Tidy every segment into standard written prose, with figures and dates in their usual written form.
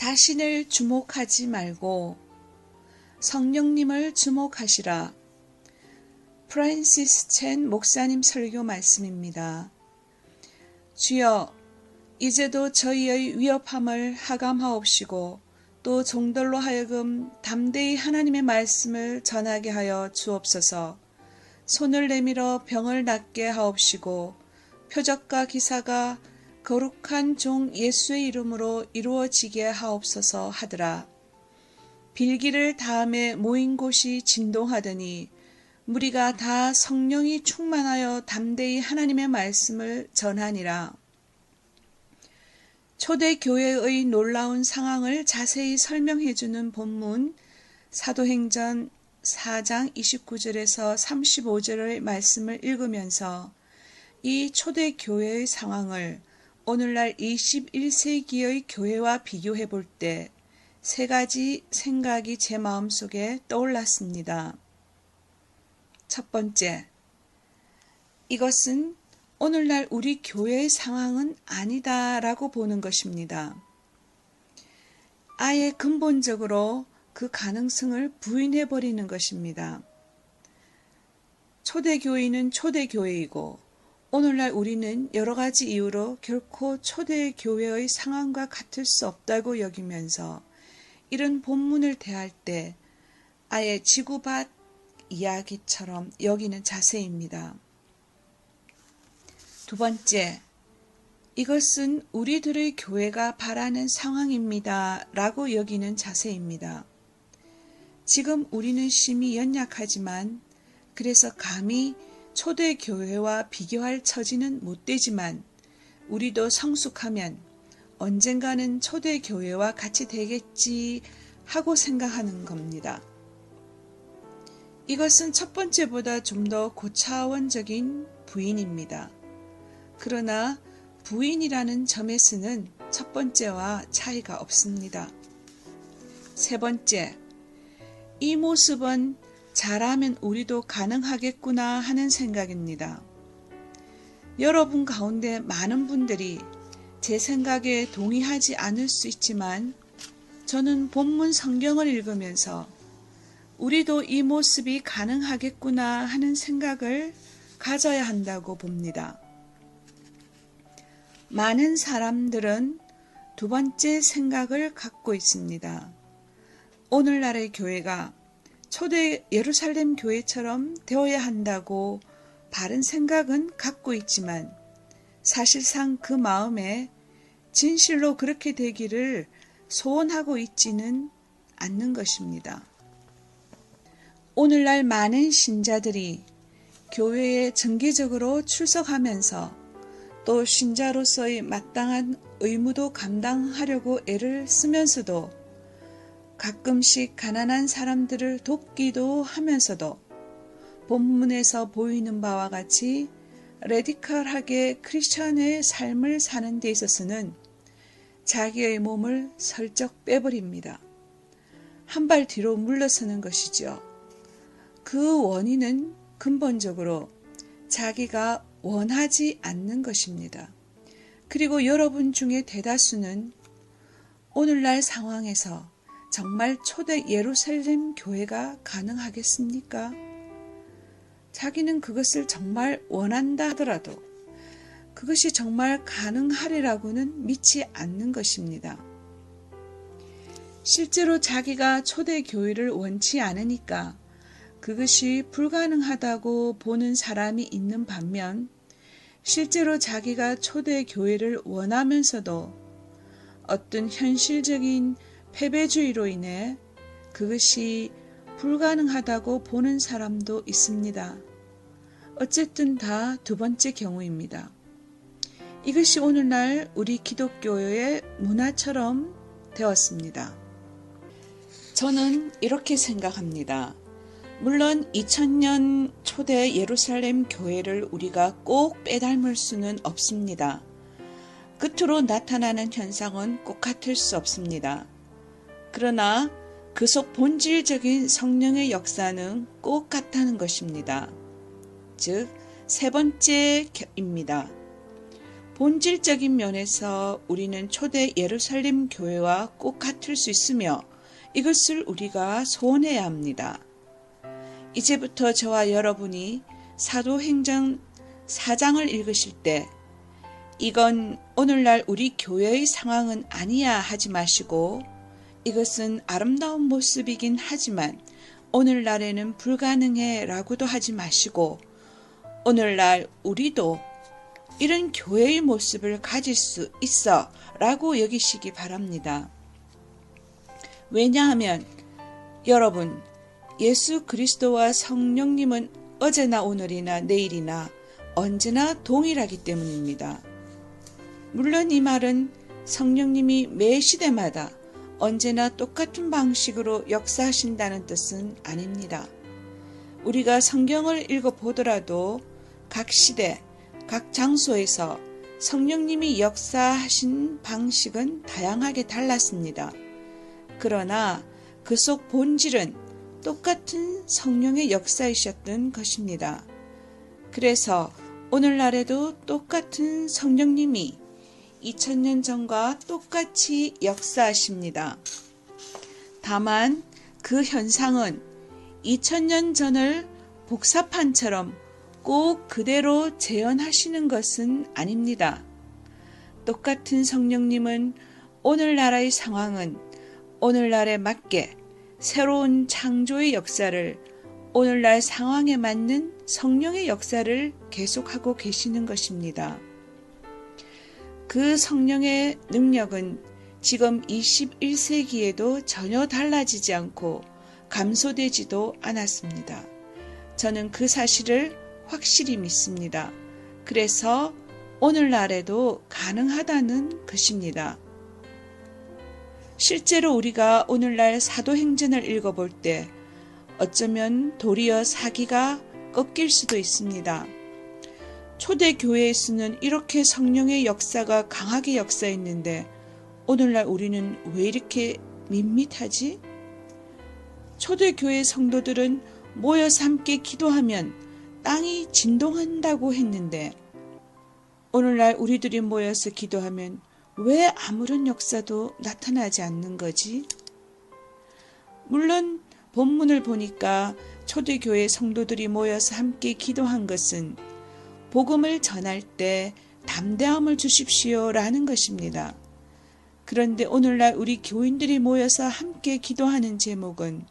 자신을 주목하지 말고 성령님을 주목하시라. 프란시스 첸 목사님 설교 말씀입니다. 주여, 이제도 저희의 위협함을 하감하옵시고 또 종들로 하여금 담대히 하나님의 말씀을 전하게 하여 주옵소서. 손을 내밀어 병을 낫게 하옵시고 표적과 기사가 거룩한 종 예수의 이름으로 이루어지게 하옵소서 하더라. 빌기를 다음에 모인 곳이 진동하더니 무리가 다 성령이 충만하여 담대히 하나님의 말씀을 전하니라. 초대교회의 놀라운 상황을 자세히 설명해주는 본문 사도행전 4장 29절에서 35절의 말씀을 읽으면서 이 초대교회의 상황을 오늘날 21세기의 교회와 비교해 볼 때 세 가지 생각이 제 마음속에 떠올랐습니다. 첫 번째, 이것은 오늘날 우리 교회의 상황은 아니다라고 보는 것입니다. 아예 근본적으로 그 가능성을 부인해버리는 것입니다. 초대교회는 초대교회이고 오늘날 우리는 여러 가지 이유로 결코 초대교회의 상황과 같을 수 없다고 여기면서 이런 본문을 대할 때 아예 지구밭 이야기처럼 여기는 자세입니다. 두 번째, 이것은 우리들의 교회가 바라는 상황입니다 라고 여기는 자세입니다. 지금 우리는 심히 연약하지만 그래서 감히 초대교회와 비교할 처지는 못 되지만 우리도 성숙하면 언젠가는 초대교회와 같이 되겠지 하고 생각하는 겁니다. 이것은 첫 번째보다 좀 더 고차원적인 부인입니다. 그러나 부인이라는 점에서는 첫 번째와 차이가 없습니다. 세 번째, 이 모습은 잘하면 우리도 가능하겠구나 하는 생각입니다. 여러분 가운데 많은 분들이 제 생각에 동의하지 않을 수 있지만 저는 본문 성경을 읽으면서 우리도 이 모습이 가능하겠구나 하는 생각을 가져야 한다고 봅니다. 많은 사람들은 두 번째 생각을 갖고 있습니다. 오늘날의 교회가 초대 예루살렘 교회처럼 되어야 한다고 바른 생각은 갖고 있지만 사실상 그 마음에 진실로 그렇게 되기를 소원하고 있지는 않는 것입니다. 오늘날 많은 신자들이 교회에 정기적으로 출석하면서 또 신자로서의 마땅한 의무도 감당하려고 애를 쓰면서도 가끔씩 가난한 사람들을 돕기도 하면서도 본문에서 보이는 바와 같이 레디컬하게 크리스천의 삶을 사는 데 있어서는 자기의 몸을 슬쩍 빼버립니다. 한 발 뒤로 물러서는 것이죠. 그 원인은 근본적으로 자기가 원하지 않는 것입니다. 그리고 여러분 중에 대다수는 오늘날 상황에서 정말 초대 예루살렘 교회가 가능하겠습니까? 자기는 그것을 정말 원한다 하더라도 그것이 정말 가능하리라고는 믿지 않는 것입니다. 실제로 자기가 초대 교회를 원치 않으니까 그것이 불가능하다고 보는 사람이 있는 반면 실제로 자기가 초대 교회를 원하면서도 어떤 현실적인 패배주의로 인해 그것이 불가능하다고 보는 사람도 있습니다. 어쨌든 다 두 번째 경우입니다. 이것이 오늘날 우리 기독교의 문화처럼 되었습니다. 저는 이렇게 생각합니다. 물론 2000년 초대 예루살렘 교회를 우리가 꼭 빼닮을 수는 없습니다. 끝으로 나타나는 현상은 꼭 같을 수 없습니다. 그러나 그 속 본질적인 성령의 역사는 꼭 같다는 것입니다. 즉, 세 번째입니다. 본질적인 면에서 우리는 초대 예루살렘 교회와 꼭 같을 수 있으며 이것을 우리가 소원해야 합니다. 이제부터 저와 여러분이 사도행전 4장을 읽으실 때 이건 오늘날 우리 교회의 상황은 아니야 하지 마시고 이것은 아름다운 모습이긴 하지만 오늘날에는 불가능해 라고도 하지 마시고 오늘날 우리도 이런 교회의 모습을 가질 수 있어 라고 여기시기 바랍니다. 왜냐하면 여러분 예수 그리스도와 성령님은 어제나 오늘이나 내일이나 언제나 동일하기 때문입니다. 물론 이 말은 성령님이 매 시대마다 언제나 똑같은 방식으로 역사하신다는 뜻은 아닙니다. 우리가 성경을 읽어보더라도 각 시대, 각 장소에서 성령님이 역사하신 방식은 다양하게 달랐습니다. 그러나 그 속 본질은 똑같은 성령의 역사이셨던 것입니다. 그래서 오늘날에도 똑같은 성령님이 2000년 전과 똑같이 역사하십니다. 다만 그 현상은 2000년 전을 복사판처럼 꼭 그대로 재현하시는 것은 아닙니다. 똑같은 성령님은 오늘날의 상황은 오늘날에 맞게 새로운 창조의 역사를 오늘날 상황에 맞는 성령의 역사를 계속하고 계시는 것입니다. 그 성령의 능력은 지금 21세기에도 전혀 달라지지 않고 감소되지도 않았습니다. 저는 그 사실을 확실히 믿습니다. 그래서 오늘날에도 가능하다는 것입니다. 실제로 우리가 오늘날 사도행전을 읽어볼 때 어쩌면 도리어 사기가 꺾일 수도 있습니다. 초대 교회에서는 이렇게 성령의 역사가 강하게 역사했는데 오늘날 우리는 왜 이렇게 밋밋하지? 초대 교회 성도들은 모여서 함께 기도하면 땅이 진동한다고 했는데 오늘날 우리들이 모여서 기도하면 왜 아무런 역사도 나타나지 않는 거지? 물론 본문을 보니까 초대교회 성도들이 모여서 함께 기도한 것은 복음을 전할 때 담대함을 주십시오라는 것입니다. 그런데 오늘날 우리 교인들이 모여서 함께 기도하는 제목은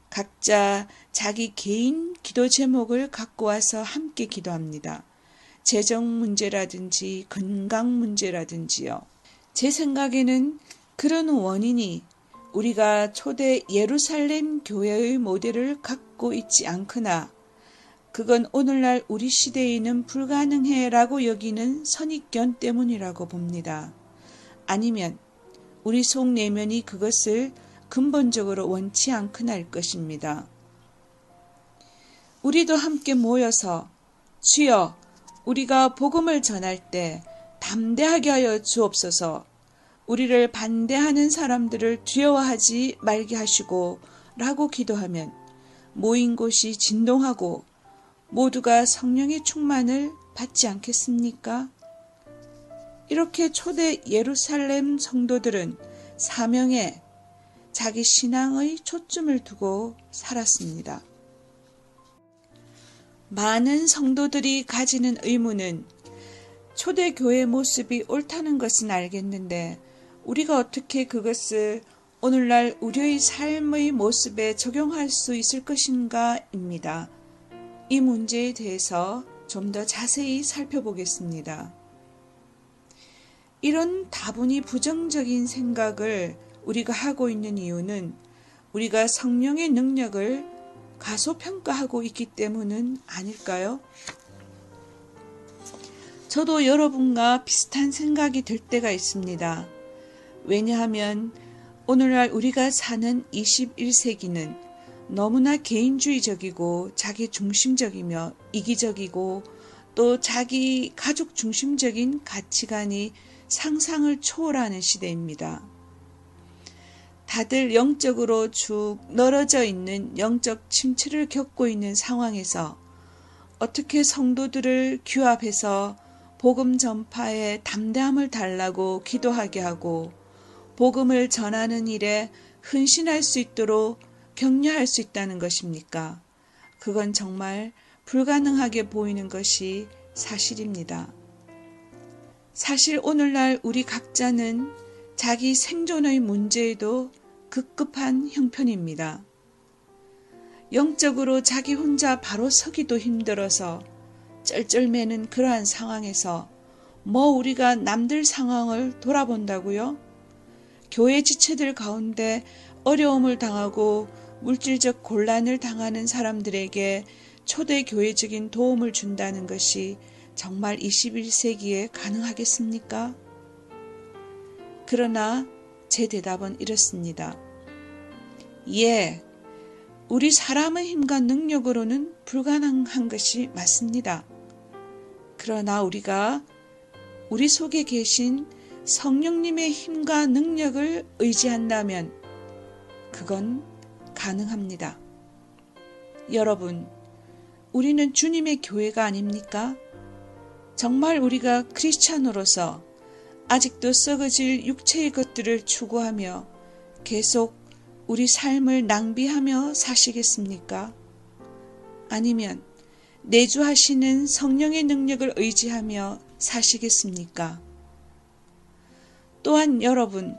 각자 자기 개인 기도 제목을 갖고 와서 함께 기도합니다. 재정 문제라든지 건강 문제라든지요. 제 생각에는 그런 원인이 우리가 초대 예루살렘 교회의 모델을 갖고 있지 않거나 그건 오늘날 우리 시대에는 불가능해라고 여기는 선입견 때문이라고 봅니다. 아니면 우리 속 내면이 그것을 근본적으로 원치 않거나일 것입니다. 우리도 함께 모여서 주여 우리가 복음을 전할 때 담대하게 하여 주옵소서 우리를 반대하는 사람들을 두려워하지 말게 하시고 라고 기도하면 모인 곳이 진동하고 모두가 성령의 충만을 받지 않겠습니까? 이렇게 초대 예루살렘 성도들은 사명에 자기 신앙의 초점을 두고 살았습니다. 많은 성도들이 가지는 의문은 초대교회 모습이 옳다는 것은 알겠는데 우리가 어떻게 그것을 오늘날 우리의 삶의 모습에 적용할 수 있을 것인가 입니다. 이 문제에 대해서 좀 더 자세히 살펴보겠습니다. 이런 다분히 부정적인 생각을 우리가 하고 있는 이유는 우리가 성령의 능력을 가소평가하고 있기 때문은 아닐까요? 저도 여러분과 비슷한 생각이 들 때가 있습니다. 왜냐하면 오늘날 우리가 사는 21세기는 너무나 개인주의적이고 자기 중심적이며 이기적이고 또 자기 가족 중심적인 가치관이 상상을 초월하는 시대입니다. 다들 영적으로 쭉 멀어져 있는 영적 침체를 겪고 있는 상황에서 어떻게 성도들을 규합해서 복음 전파에 담대함을 달라고 기도하게 하고 복음을 전하는 일에 헌신할 수 있도록 격려할 수 있다는 것입니까? 그건 정말 불가능하게 보이는 것이 사실입니다. 사실 오늘날 우리 각자는 자기 생존의 문제에도 급급한 형편입니다. 영적으로 자기 혼자 바로 서기도 힘들어서 쩔쩔매는 그러한 상황에서 우리가 남들 상황을 돌아본다고요? 교회 지체들 가운데 어려움을 당하고 물질적 곤란을 당하는 사람들에게 초대교회적인 도움을 준다는 것이 정말 21세기에 가능하겠습니까? 그러나 제 대답은 이렇습니다. 예, 우리 사람의 힘과 능력으로는 불가능한 것이 맞습니다. 그러나 우리가 우리 속에 계신 성령님의 힘과 능력을 의지한다면 그건 가능합니다. 여러분, 우리는 주님의 교회가 아닙니까? 정말 우리가 크리스찬으로서 아직도 썩어질 육체의 것들을 추구하며 계속 우리 삶을 낭비하며 사시겠습니까? 아니면 내주하시는 성령의 능력을 의지하며 사시겠습니까? 또한 여러분,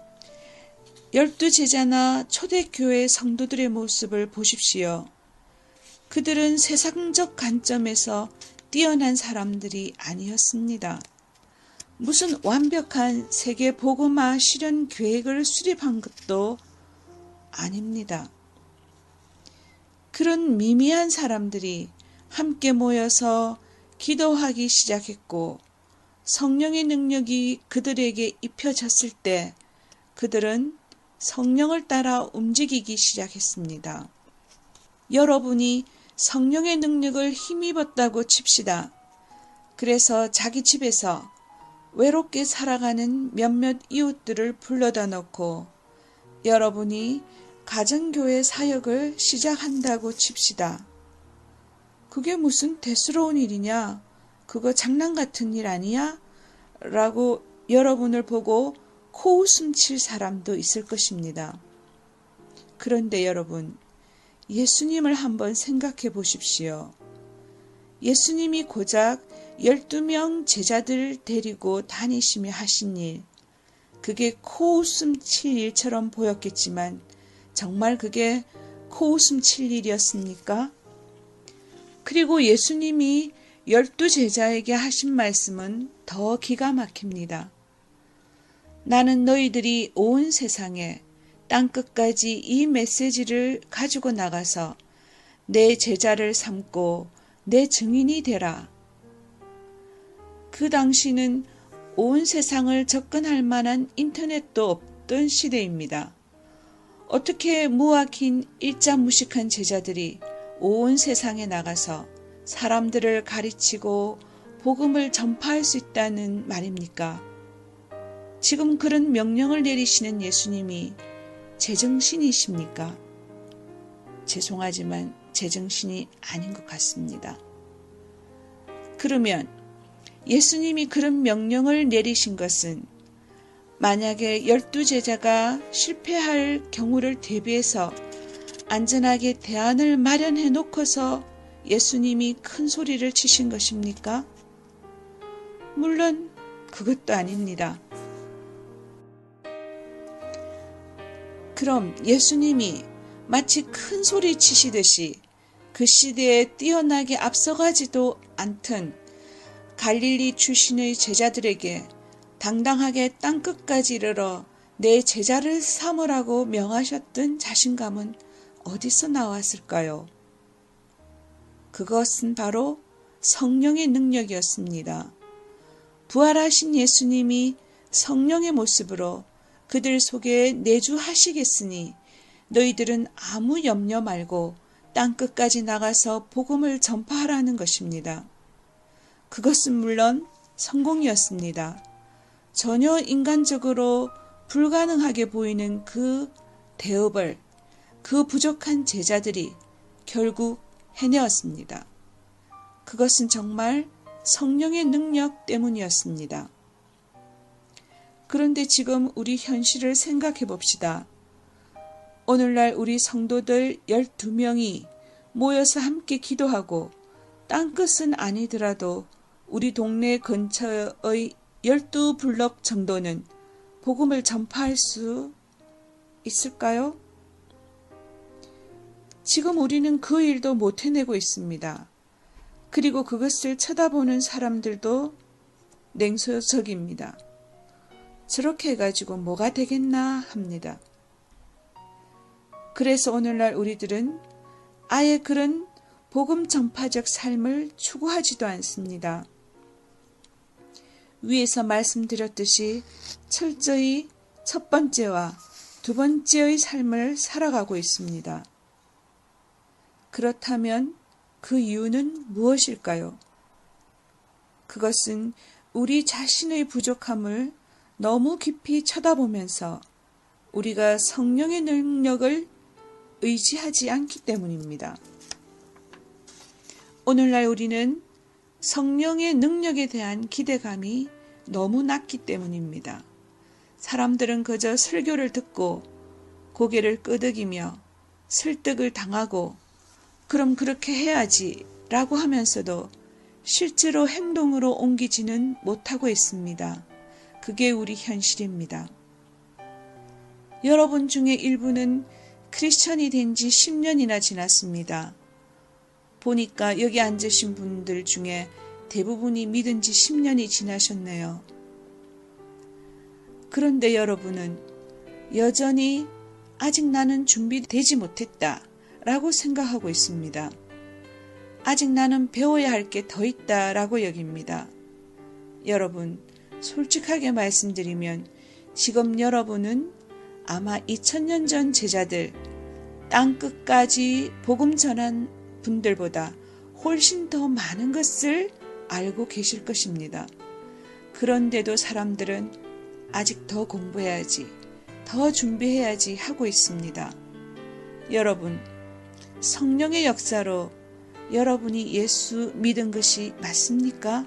12제자나 초대교회 성도들의 모습을 보십시오. 그들은 세상적 관점에서 뛰어난 사람들이 아니었습니다. 무슨 완벽한 세계 복음화 실현 계획을 수립한 것도 아닙니다. 그런 미미한 사람들이 함께 모여서 기도하기 시작했고 성령의 능력이 그들에게 입혀졌을 때 그들은 성령을 따라 움직이기 시작했습니다. 여러분이 성령의 능력을 힘입었다고 칩시다. 그래서 자기 집에서 외롭게 살아가는 몇몇 이웃들을 불러다 놓고 여러분이 가정교회 사역을 시작한다고 칩시다. 그게 무슨 대수로운 일이냐? 그거 장난 같은 일 아니야? 라고 여러분을 보고 코웃음 칠 사람도 있을 것입니다. 그런데 여러분, 예수님을 한번 생각해 보십시오. 예수님이 고작 12명 제자들을 데리고 다니시며 하신 일, 그게 코웃음 칠 일처럼 보였겠지만 정말 그게 코웃음 칠 일이었습니까? 그리고 예수님이 12제자에게 하신 말씀은 더 기가 막힙니다. 나는 너희들이 온 세상에 땅끝까지 이 메시지를 가지고 나가서 내 제자를 삼고 내 증인이 되라. 그 당시는 온 세상을 접근할 만한 인터넷도 없던 시대입니다. 어떻게 무학인 일자무식한 제자들이 온 세상에 나가서 사람들을 가르치고 복음을 전파할 수 있다는 말입니까? 지금 그런 명령을 내리시는 예수님이 제정신이십니까? 죄송하지만 제정신이 아닌 것 같습니다. 그러면 예수님이 그런 명령을 내리신 것은 만약에 12제자가 실패할 경우를 대비해서 안전하게 대안을 마련해 놓고서 예수님이 큰 소리를 치신 것입니까? 물론 그것도 아닙니다. 그럼 예수님이 마치 큰 소리 치시듯이 그 시대에 뛰어나게 앞서가지도 않던 갈릴리 출신의 제자들에게 당당하게 땅끝까지 이르러 내 제자를 삼으라고 명하셨던 자신감은 어디서 나왔을까요? 그것은 바로 성령의 능력이었습니다. 부활하신 예수님이 성령의 모습으로 그들 속에 내주하시겠으니 너희들은 아무 염려 말고 땅끝까지 나가서 복음을 전파하라는 것입니다. 그것은 물론 성공이었습니다. 전혀 인간적으로 불가능하게 보이는 그 대업을 그 부족한 제자들이 결국 해내었습니다. 그것은 정말 성령의 능력 때문이었습니다. 그런데 지금 우리 현실을 생각해 봅시다. 오늘날 우리 성도들 12명이 모여서 함께 기도하고 땅끝은 아니더라도 우리 동네 근처의 12블럭 정도는 복음을 전파할 수 있을까요? 지금 우리는 그 일도 못 해내고 있습니다. 그리고 그것을 쳐다보는 사람들도 냉소적입니다. 저렇게 해가지고 뭐가 되겠나 합니다. 그래서 오늘날 우리들은 아예 그런 복음 전파적 삶을 추구하지도 않습니다. 위에서 말씀드렸듯이 철저히 첫 번째와 두 번째의 삶을 살아가고 있습니다. 그렇다면 그 이유는 무엇일까요? 그것은 우리 자신의 부족함을 너무 깊이 쳐다보면서 우리가 성령의 능력을 의지하지 않기 때문입니다. 오늘날 우리는 성령의 능력에 대한 기대감이 너무 낮기 때문입니다. 사람들은 그저 설교를 듣고 고개를 끄덕이며 설득을 당하고 그럼 그렇게 해야지 라고 하면서도 실제로 행동으로 옮기지는 못하고 있습니다. 그게 우리 현실입니다. 여러분 중에 일부는 크리스천이 된 지 10년이나 지났습니다. 보니까 여기 앉으신 분들 중에 대부분이 믿은 지 10년이 지나셨네요. 그런데 여러분은 여전히 아직 나는 준비되지 못했다 라고 생각하고 있습니다. 아직 나는 배워야 할 게 더 있다 라고 여깁니다. 여러분, 솔직하게 말씀드리면 지금 여러분은 아마 2000년 전 제자들, 땅끝까지 복음 전한 분들보다 훨씬 더 많은 것을 알고 계실 것입니다. 그런데도 사람들은 아직 더 공부해야지, 더 준비해야지 하고 있습니다. 여러분, 성령의 역사로 여러분이 예수 믿은 것이 맞습니까?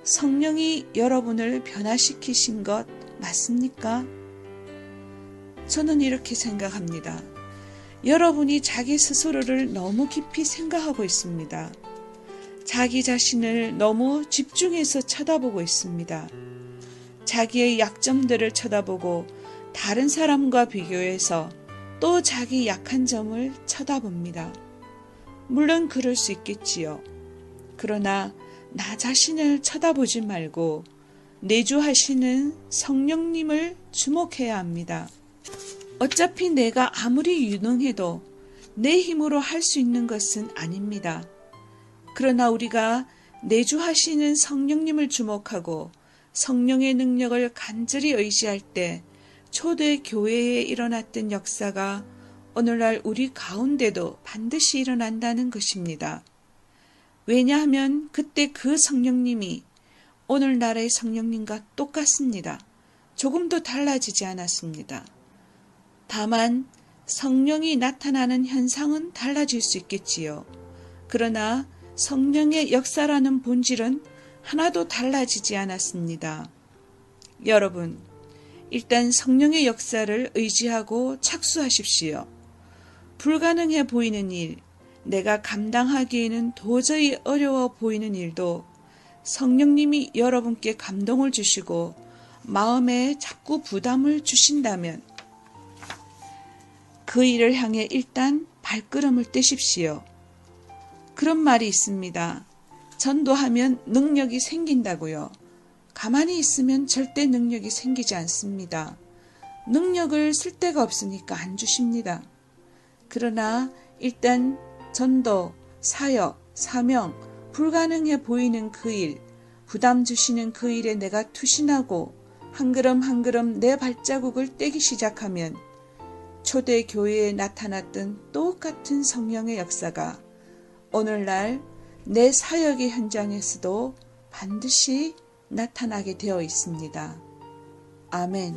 성령이 여러분을 변화시키신 것 맞습니까? 저는 이렇게 생각합니다. 여러분이 자기 스스로를 너무 깊이 생각하고 있습니다. 자기 자신을 너무 집중해서 쳐다보고 있습니다. 자기의 약점들을 쳐다보고 다른 사람과 비교해서 또 자기 약한 점을 쳐다봅니다. 물론 그럴 수 있겠지요. 그러나 나 자신을 쳐다보지 말고 내주하시는 성령님을 주목해야 합니다. 어차피 내가 아무리 유능해도 내 힘으로 할 수 있는 것은 아닙니다. 그러나 우리가 내주하시는 성령님을 주목하고 성령의 능력을 간절히 의지할 때 초대 교회에 일어났던 역사가 오늘날 우리 가운데도 반드시 일어난다는 것입니다. 왜냐하면 그때 그 성령님이 오늘날의 성령님과 똑같습니다. 조금도 달라지지 않았습니다. 다만 성령이 나타나는 현상은 달라질 수 있겠지요. 그러나 성령의 역사라는 본질은 하나도 달라지지 않았습니다. 여러분, 일단 성령의 역사를 의지하고 착수하십시오. 불가능해 보이는 일, 내가 감당하기에는 도저히 어려워 보이는 일도 성령님이 여러분께 감동을 주시고 마음에 자꾸 부담을 주신다면 그 일을 향해 일단 발걸음을 떼십시오. 그런 말이 있습니다. 전도하면 능력이 생긴다고요. 가만히 있으면 절대 능력이 생기지 않습니다. 능력을 쓸 데가 없으니까 안 주십니다. 그러나 일단 전도, 사역, 사명, 불가능해 보이는 그 일, 부담 주시는 그 일에 내가 투신하고 한 걸음 한 걸음 내 발자국을 떼기 시작하면 초대 교회에 나타났던 똑같은 성령의 역사가 오늘날 내 사역의 현장에서도 반드시 나타나게 되어 있습니다. 아멘.